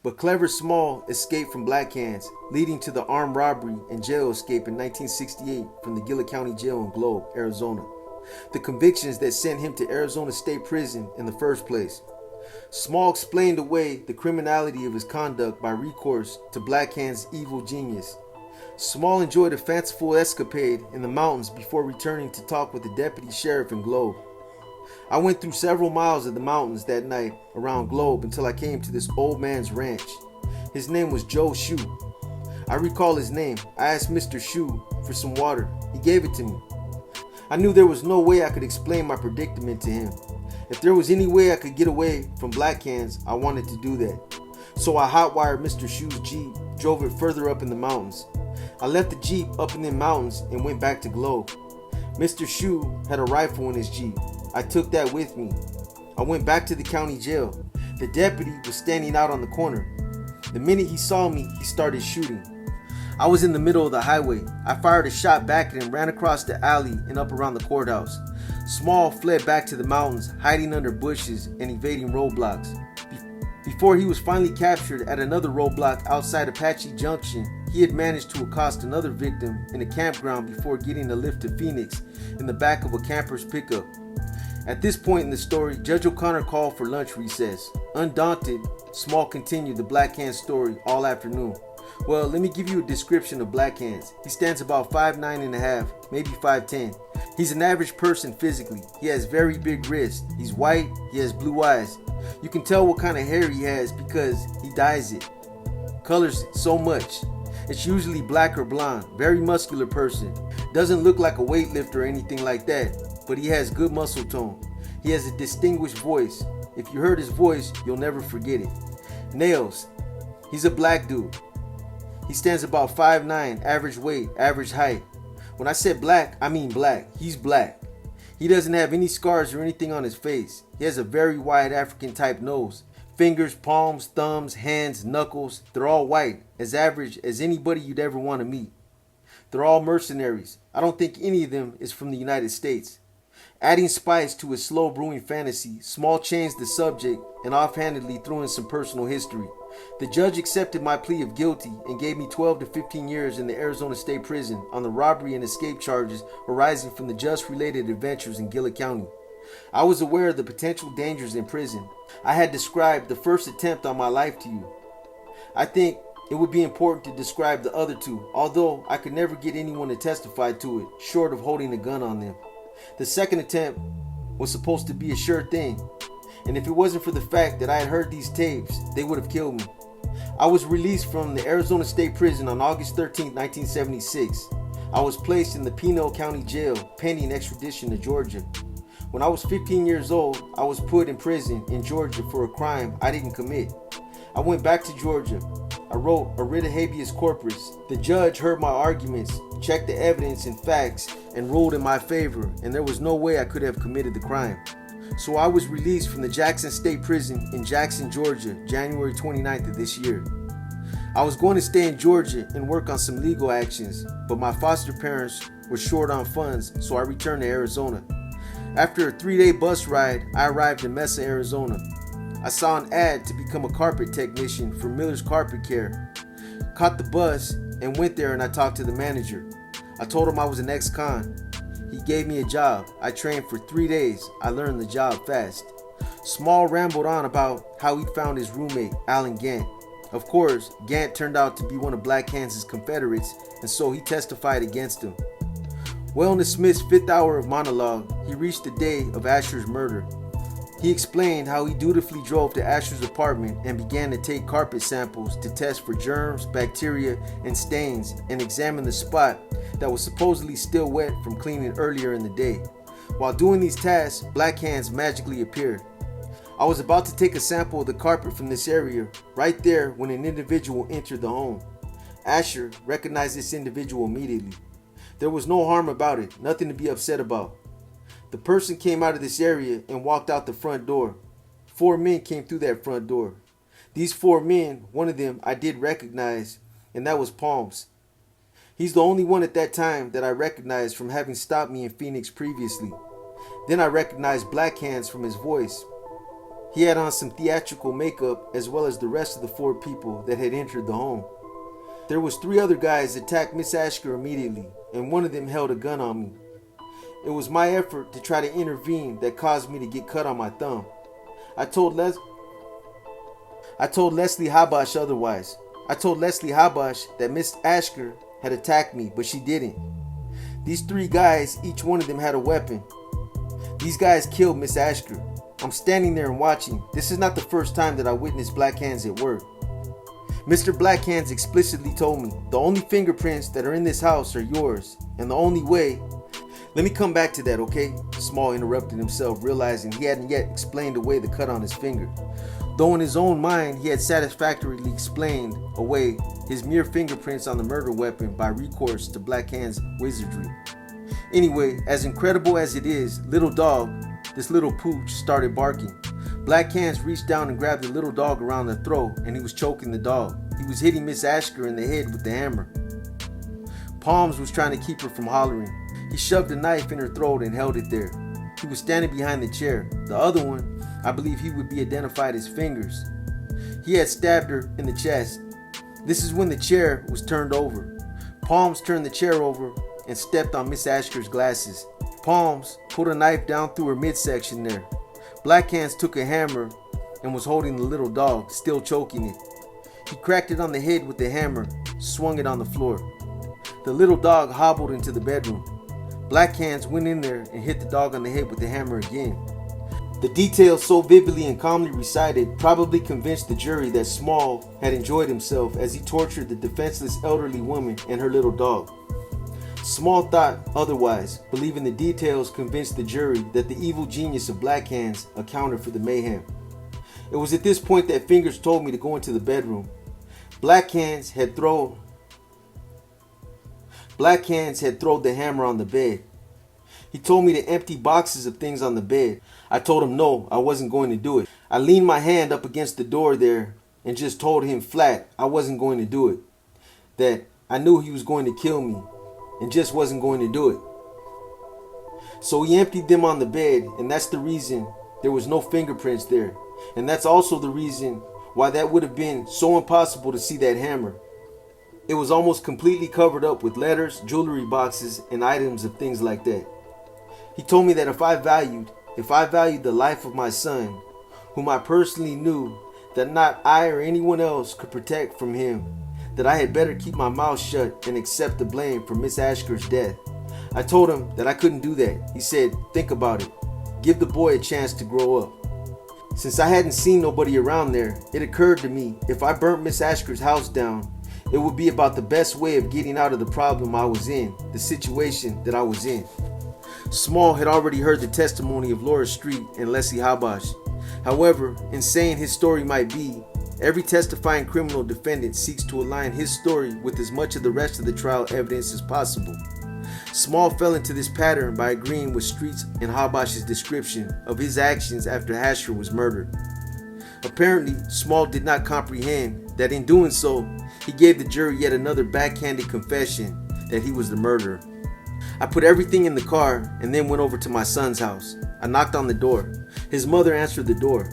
But Clever Small escaped from Black Hands, leading to the armed robbery and jail escape in 1968 from the Gillett County Jail in Globe, Arizona. The convictions that sent him to Arizona State Prison in the first place. Small explained away the criminality of his conduct by recourse to Black Hand's evil genius. Small enjoyed a fanciful escapade in the mountains before returning to talk with the deputy sheriff in Globe. I went through several miles of the mountains that night around Globe until I came to this old man's ranch. His name was Joe Shoe. I recall his name. I asked Mr. Shoe for some water. He gave it to me. I knew there was no way I could explain my predicament to him. If there was any way I could get away from Black Hands, I wanted to do that. So I hotwired Mr. Shoe's Jeep, drove it further up in the mountains. I left the Jeep up in the mountains and went back to Globe. Mr. Shoe had a rifle in his Jeep. I took that with me. I went back to the county jail. The deputy was standing out on the corner. The minute he saw me, he started shooting. I was in the middle of the highway. I fired a shot back at him, ran across the alley and up around the courthouse. Small fled back to the mountains, hiding under bushes and evading roadblocks. Before he was finally captured at another roadblock outside Apache Junction, he had managed to accost another victim in a campground before getting a lift to Phoenix in the back of a camper's pickup. At this point in the story, Judge O'Connor called for lunch recess. Undaunted, Small continued the Black Hands story all afternoon. Well, let me give you a description of Black Hands. He stands about 5'9 and a half, maybe 5'10. He's an average person physically. He has very big wrists. He's white. He has blue eyes. You can tell what kind of hair he has because he dyes it. Colors it so much. It's usually black or blonde. Very muscular person. Doesn't look like a weightlifter or anything like that, but he has good muscle tone. He has a distinguished voice. If you heard his voice, you'll never forget it. Nails. He's a black dude. He stands about 5'9", average weight, average height. When I said black, I mean black. He's black. He doesn't have any scars or anything on his face. He has a very wide African type nose. Fingers, palms, thumbs, hands, knuckles, they're all white, as average as anybody you'd ever want to meet. They're all mercenaries. I don't think any of them is from the United States. Adding spice to his slow brewing fantasy, Small changed the subject and offhandedly threw in some personal history. The judge accepted my plea of guilty and gave me 12 to 15 years in the Arizona State Prison on the robbery and escape charges arising from the just-related adventures in Gillett County. I was aware of the potential dangers in prison. I had described the first attempt on my life to you. I think it would be important to describe the other two, although I could never get anyone to testify to it, short of holding a gun on them. The second attempt was supposed to be a sure thing, and if it wasn't for the fact that I had heard these tapes, they would have killed me. I was released from the Arizona State Prison on August 13, 1976. I was placed in the Pinal County Jail pending extradition to Georgia. When I was 15 years old, I was put in prison in Georgia for a crime I didn't commit. I went back to Georgia. I wrote a writ of habeas corpus. The judge heard my arguments, checked the evidence and facts, and ruled in my favor, and there was no way I could have committed the crime. So I was released from the Jackson State Prison in Jackson, Georgia, January 29th of this year. I was going to stay in Georgia and work on some legal actions, but my foster parents were short on funds, so I returned to Arizona. After a 3-day bus ride, I arrived in Mesa, Arizona. I saw an ad to become a carpet technician for Miller's Carpet Care. Caught the bus and went there, and I talked to the manager. I told him I was an ex-con. He gave me a job. I trained for 3 days. I learned the job fast. Small rambled on about how he found his roommate, Alan Gant. Of course, Gant turned out to be one of Black Hands' Confederates, and so he testified against him. Well, in the Smith's 5th hour of monologue, he reached the day of Asher's murder. He explained how he dutifully drove to Asher's apartment and began to take carpet samples to test for germs, bacteria, and stains, and examine the spot that was supposedly still wet from cleaning earlier in the day. While doing these tasks, Black Hands magically appeared. I was about to take a sample of the carpet from this area, right there when an individual entered the home. Asher recognized this individual immediately. There was no harm about it, nothing to be upset about. The person came out of this area and walked out the front door. 4 men came through that front door. These 4 men, one of them I did recognize, and that was Palms. He's the only one at that time that I recognized from having stopped me in Phoenix previously. Then I recognized Black Hands from his voice. He had on some theatrical makeup as well as the rest of the 4 people that had entered the home. There was 3 other guys that attacked Miss Ashker immediately, and one of them held a gun on me. It was my effort to try to intervene that caused me to get cut on my thumb. I told Leslie Habash otherwise. I told Leslie Habash that Miss Ashker had attacked me, but she didn't. These 3 guys, each one of them had a weapon. These guys killed Miss Ashker. I'm standing there and watching. This is not the first time that I witnessed Black Hands at work. Mr. Black Hands explicitly told me, the only fingerprints that are in this house are yours, and the only way... Let me come back to that, okay? Small interrupted himself, realizing he hadn't yet explained away the cut on his finger. Though in his own mind, he had satisfactorily explained away his mere fingerprints on the murder weapon by recourse to Black Hand's wizardry. Anyway, as incredible as it is, little dog, this little pooch, started barking. Black Hands reached down and grabbed the little dog around the throat, and he was choking the dog. He was hitting Miss Ashker in the head with the hammer. Palms was trying to keep her from hollering. He shoved a knife in her throat and held it there. He was standing behind the chair. The other one, I believe he would be identified as Fingers. He had stabbed her in the chest. This is when the chair was turned over. Palms turned the chair over and stepped on Miss Ashker's glasses. Palms put a knife down through her midsection there. Black Hands took a hammer and was holding the little dog, still choking it. He cracked it on the head with the hammer, swung it on the floor. The little dog hobbled into the bedroom. Black Hands went in there and hit the dog on the head with the hammer again. The details so vividly and calmly recited probably convinced the jury that Small had enjoyed himself as he tortured the defenseless elderly woman and her little dog. Small thought otherwise, believing the details convinced the jury that the evil genius of Black Hands accounted for the mayhem. It was at this point that Fingers told me to go into the bedroom. Black Hands had thrown the hammer on the bed. He told me to empty boxes of things on the bed. I told him no, I wasn't going to do it. I leaned my hand up against the door there and just told him flat I wasn't going to do it. That I knew he was going to kill me and just wasn't going to do it. So he emptied them on the bed, and that's the reason there was no fingerprints there. And that's also the reason why that would have been so impossible to see that hammer. It was almost completely covered up with letters, jewelry boxes, and items of things like that. He told me that if I valued the life of my son, whom I personally knew that not I or anyone else could protect from him, that I had better keep my mouth shut and accept the blame for Miss Ashker's death. I told him that I couldn't do that. He said, think about it. Give the boy a chance to grow up. Since I hadn't seen nobody around there, it occurred to me if I burnt Miss Ashker's house down, it would be about the best way of getting out of the problem I was in, the situation that I was in. Small had already heard the testimony of Laura Street and Leslie Habash. However, insane his story might be, every testifying criminal defendant seeks to align his story with as much of the rest of the trial evidence as possible. Small fell into this pattern by agreeing with Street's and Habash's description of his actions after Asher was murdered. Apparently, Small did not comprehend that in doing so, he gave the jury yet another backhanded confession that he was the murderer. I put everything in the car and then went over to my son's house. I knocked on the door. His mother answered the door.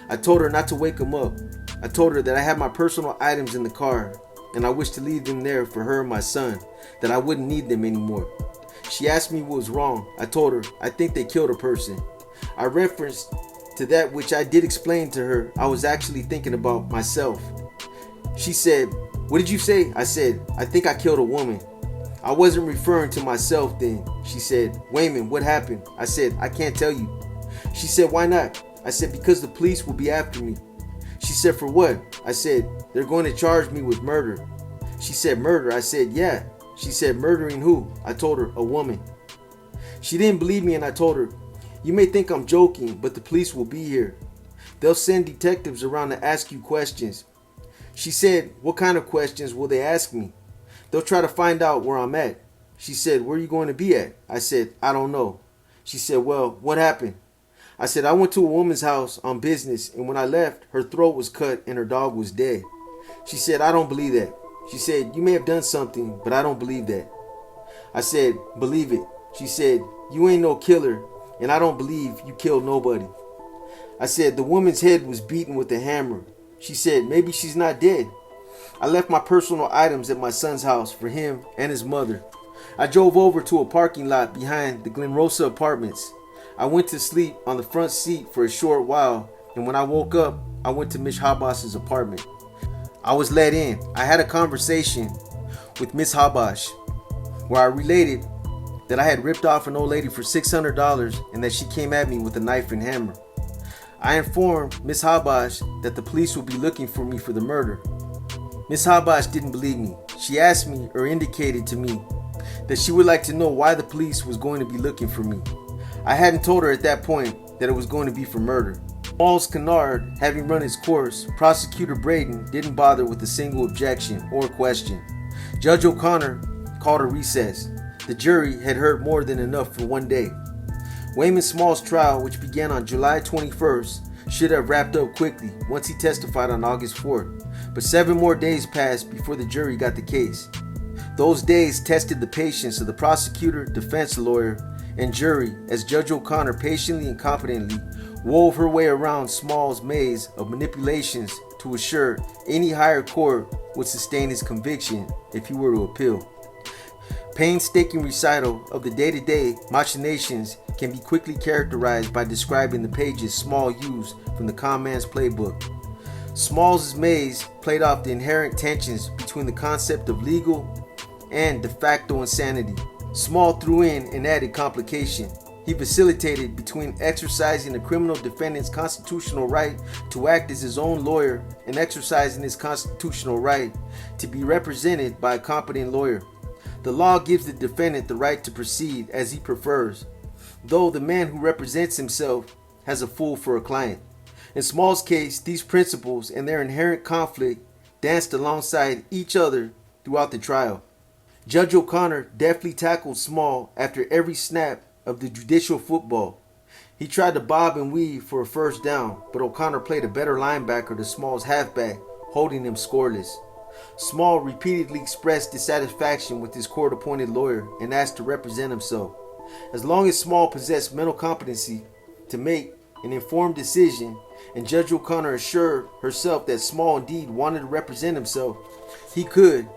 I told her not to wake him up. I told her that I had my personal items in the car and I wished to leave them there for her and my son, that I wouldn't need them anymore. She asked me what was wrong. I told her, I think they killed a person. I referenced to that which I did explain to her I was actually thinking about myself. She said, what did you say? I said, I think I killed a woman. I wasn't referring to myself then. She said, Wayman, what happened? I said, I can't tell you. She said, why not? I said, because the police will be after me. She said, for what? I said, they're going to charge me with murder. She said, murder? I said, yeah. She said, murdering who? I told her, a woman. She didn't believe me and I told her, you may think I'm joking, but the police will be here. They'll send detectives around to ask you questions. She said, what kind of questions will they ask me? They'll try to find out where I'm at. She said, where are you going to be at? I said, I don't know. She said, well, what happened? I said, I went to a woman's house on business, and when I left, her throat was cut and her dog was dead. She said, I don't believe that. She said, you may have done something, but I don't believe that. I said, believe it. She said, you ain't no killer, and I don't believe you killed nobody. I said, the woman's head was beaten with a hammer. She said, maybe she's not dead. I left my personal items at my son's house for him and his mother. I drove over to a parking lot behind the Glen Rosa apartments. I went to sleep on the front seat for a short while, and when I woke up, I went to Miss Habash's apartment. I was let in. I had a conversation with Miss Habash where I related that I had ripped off an old lady for $600 and that she came at me with a knife and hammer. I informed Miss Habash that the police would be looking for me for the murder. Miss Habash didn't believe me. She asked me or indicated to me that she would like to know why the police was going to be looking for me. I hadn't told her at that point that it was going to be for murder. Smalls Canard having run its course, Prosecutor Braden didn't bother with a single objection or question. Judge O'Connor called a recess. The jury had heard more than enough for one day. Wayman Small's trial, which began on July 21st, should have wrapped up quickly once he testified on August 4th, but 7 more days passed before the jury got the case. Those days tested the patience of the prosecutor, defense lawyer, and jury as Judge O'Connor patiently and competently wove her way around Small's maze of manipulations to assure any higher court would sustain his conviction if he were to appeal. Painstaking recital of the day-to-day machinations can be quickly characterized by describing the pages Small used from the con man's playbook. Small's maze played off the inherent tensions between the concept of legal and de facto insanity. Small threw in an added complication. He facilitated between exercising a criminal defendant's constitutional right to act as his own lawyer and exercising his constitutional right to be represented by a competent lawyer. The law gives the defendant the right to proceed as he prefers, though the man who represents himself has a fool for a client. In Small's case, these principles and their inherent conflict danced alongside each other throughout the trial. Judge O'Connor deftly tackled Small after every snap of the judicial football. He tried to bob and weave for a first down, but O'Connor played a better linebacker to Small's halfback, holding him scoreless. Small repeatedly expressed dissatisfaction with his court-appointed lawyer and asked to represent himself. As long as Small possessed mental competency to make an informed decision, and Judge O'Connor assured herself that Small indeed wanted to represent himself, he could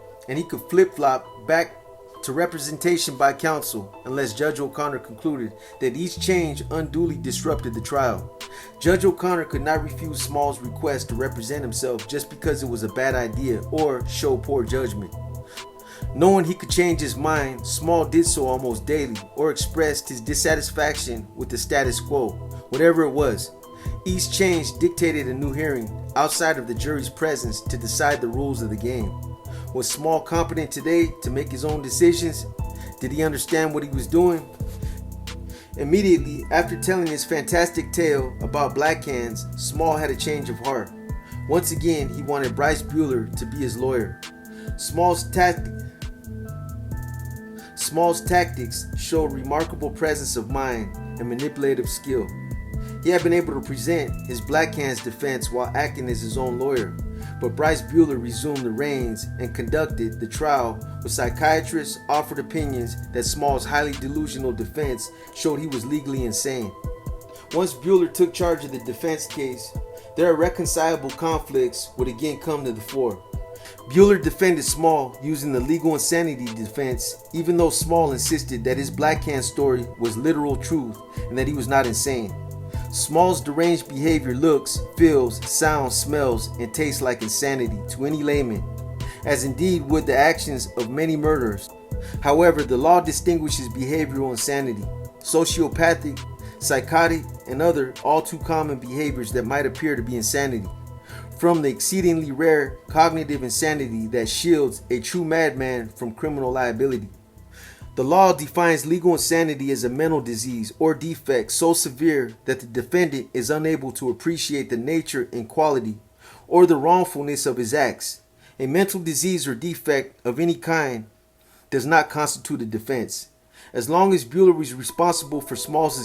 flip-flop back to representation by counsel unless Judge O'Connor concluded that each change unduly disrupted the trial. Judge O'Connor could not refuse Small's request to represent himself just because it was a bad idea or show poor judgment. Knowing he could change his mind, Small did so almost daily or expressed his dissatisfaction with the status quo, whatever it was. Each change dictated a new hearing outside of the jury's presence to decide the rules of the game. Was Small competent today to make his own decisions? Did he understand what he was doing? Immediately after telling his fantastic tale about Black Hands, Small had a change of heart. Once again, he wanted Bryce Bueller to be his lawyer. Small's tactics showed remarkable presence of mind and manipulative skill. He had been able to present his Black Hands defense while acting as his own lawyer, but Bryce Bueller resumed the reins and conducted the trial with psychiatrists offered opinions that Small's highly delusional defense showed he was legally insane. Once Bueller took charge of the defense case, their irreconcilable conflicts would again come to the fore. Bueller defended Small using the legal insanity defense, even though Small insisted that his Black Hand story was literal truth and that he was not insane. Small's deranged behavior looks, feels, sounds, smells, and tastes like insanity to any layman, as indeed would the actions of many murderers. However, the law distinguishes behavioral insanity, sociopathic, psychotic, and other all too common behaviors that might appear to be insanity, from the exceedingly rare cognitive insanity that shields a true madman from criminal liability. The law defines legal insanity as a mental disease or defect so severe that the defendant is unable to appreciate the nature and quality or the wrongfulness of his acts. A mental disease or defect of any kind does not constitute a defense. As long as Bueller was responsible for Small's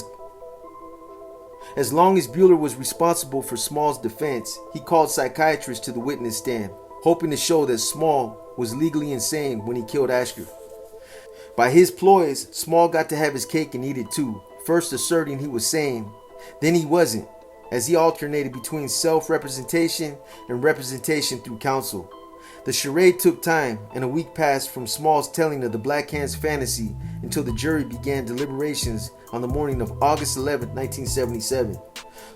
defense, he called psychiatrists to the witness stand, hoping to show that Small was legally insane when he killed Ashker. By his ploys, Small got to have his cake and eat it too, first asserting he was sane, then he wasn't. as he alternated between self-representation and representation through counsel. The charade took time, and a week passed from Small's telling of the Black Hand's fantasy until the jury began deliberations on the morning of August 11, 1977.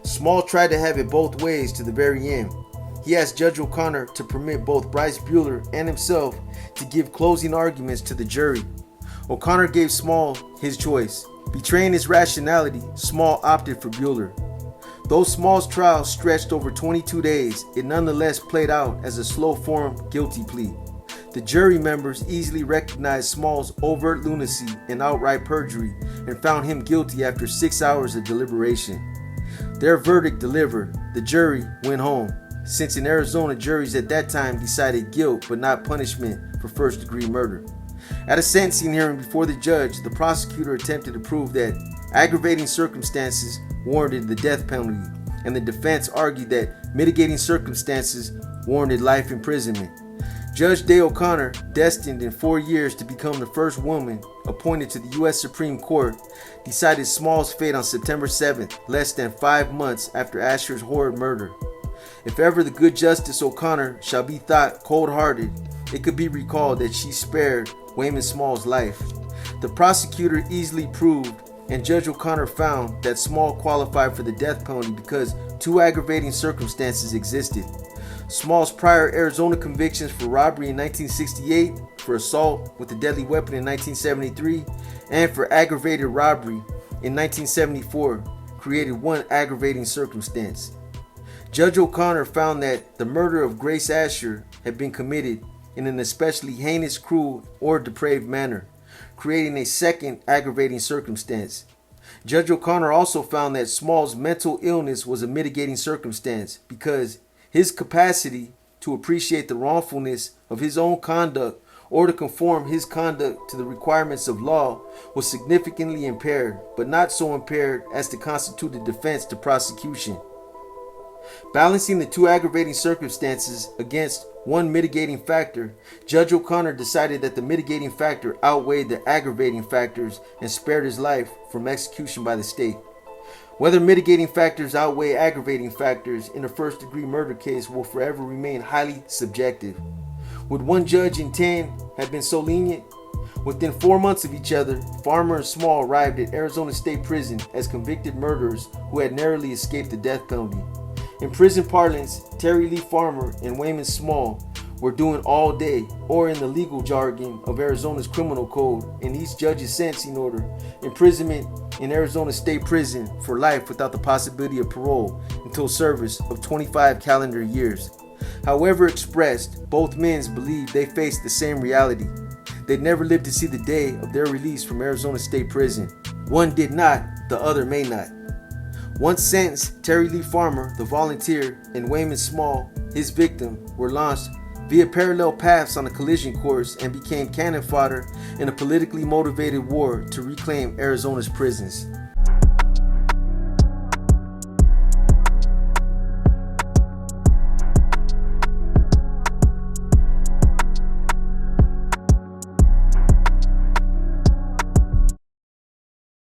Small tried to have it both ways to the very end. He asked Judge O'Connor to permit both Bryce Bueller and himself to give closing arguments to the jury. O'Connor gave Small his choice. Betraying his rationality, Small opted for Bueller. Though Small's trial stretched over 22 days, it nonetheless played out as a slow-form guilty plea. The jury members easily recognized Small's overt lunacy and outright perjury and found him guilty after 6 hours of deliberation. Their verdict delivered, the jury went home, since in Arizona juries at that time decided guilt but not punishment for first-degree murder. At a sentencing hearing before the judge, the prosecutor attempted to prove that aggravating circumstances warranted the death penalty, and the defense argued that mitigating circumstances warranted life imprisonment. Judge Day O'Connor, destined in 4 years to become the first woman appointed to the U.S. Supreme Court, decided Small's fate on September 7th, less than 5 months after Asher's horrid murder. If ever the good Justice O'Connor shall be thought cold-hearted, it could be recalled that she spared Wayman Small's life. The prosecutor easily proved, and Judge O'Connor found, that Small qualified for the death penalty because 2 aggravating circumstances existed. Small's prior Arizona convictions for robbery in 1968, for assault with a deadly weapon in 1973, and for aggravated robbery in 1974 created 1 aggravating circumstance. Judge O'Connor found that the murder of Grace Asher had been committed in an especially heinous, cruel, or depraved manner, creating a 2nd aggravating circumstance. Judge O'Connor also found that Small's mental illness was a mitigating circumstance because his capacity to appreciate the wrongfulness of his own conduct or to conform his conduct to the requirements of law was significantly impaired, but not so impaired as to constitute a defense to prosecution. Balancing the 2 aggravating circumstances against 1 mitigating factor, Judge O'Connor decided that the mitigating factor outweighed the aggravating factors and spared his life from execution by the state. Whether mitigating factors outweigh aggravating factors in a first-degree murder case will forever remain highly subjective. Would 1 judge in 10 have been so lenient? Within 4 months of each other, Farmer and Small arrived at Arizona State Prison as convicted murderers who had narrowly escaped the death penalty. In prison parlance, Terry Lee Farmer and Wayman Small were doing all day, or in the legal jargon of Arizona's criminal code and each judge's sentencing order, imprisonment in Arizona State Prison for life without the possibility of parole until service of 25 calendar years. However expressed, both men believed they faced the same reality. They'd never lived to see the day of their release from Arizona State Prison. One did not, the other may not. Once sentenced, Terry Lee Farmer, the volunteer, and Wayman Small, his victim, were launched via parallel paths on a collision course and became cannon fodder in a politically motivated war to reclaim Arizona's prisons.